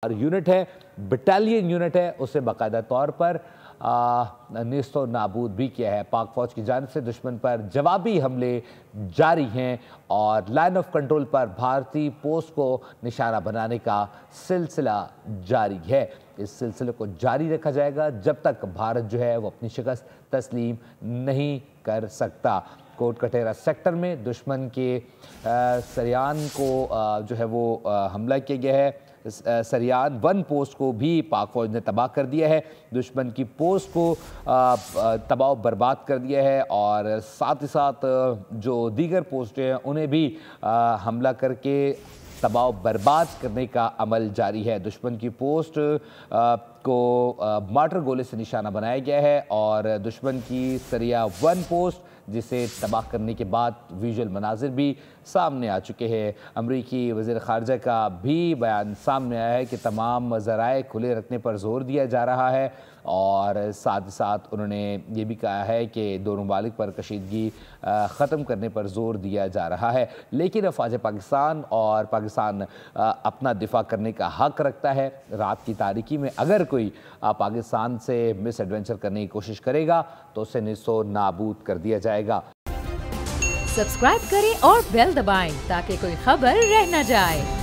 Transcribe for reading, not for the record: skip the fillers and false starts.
Unit है, battalion unit है, उसे बाकायदा तौर पर नेस्तो नाबूद भी किया है। पाक फौज की जानिब से दुश्मन पर जवाबी हमले जारी हैं और लाइन ऑफ कंट्रोल पर भारतीय पोस्ट को निशाना बनाने का सिलसिला जारी है। इस सिलसिले को जारी रखा जाएगा जब तक भारत जो है वो अपनी शिकस्त तस्लीम नहीं कर सकता। कोट कटेरा सेक्टर में दुश्मन के सरियान को जो है वो हमला किया गया है। सरियान 1 पोस्ट को भी पाक फौज ने तबाह कर दिया है, दुश्मन की पोस्ट को तबाह बर्बाद कर दिया है और साथ ही साथ जो दीगर पोस्टें हैं उन्हें भी हमला करके तबाह बर्बाद करने का अमल जारी है। दुश्मन की पोस्ट को मार्टर गोले से निशाना बनाया गया है और दुश्मन की सरिया 1 पोस्ट जिसे तबाह करने के बाद विजुअल मनाजिर भी सामने आ चुके हैं। अमरीकी वज़ीर ख़ारजा का भी बयान सामने आया है कि तमाम ज़राए खुले रखने पर ज़ोर दिया जा रहा है और साथ ही साथ उन्होंने ये भी कहा है कि दोनों ममालिक पर कशीदगी ख़त्म करने पर ज़ोर दिया जा रहा है। लेकिन अफ़वाज पाकिस्तान और पाकिस्तान अपना दिफा करने का हक़ रखता है। रात की तारीकी में अगर कोई पाकिस्तान से मिस एडवेंचर करने की कोशिश करेगा तो उसे नेस्तो नाबूद कर दिया जाएगा। सब्सक्राइब करें और बेल दबाएं ताकि कोई खबर रह न जाए।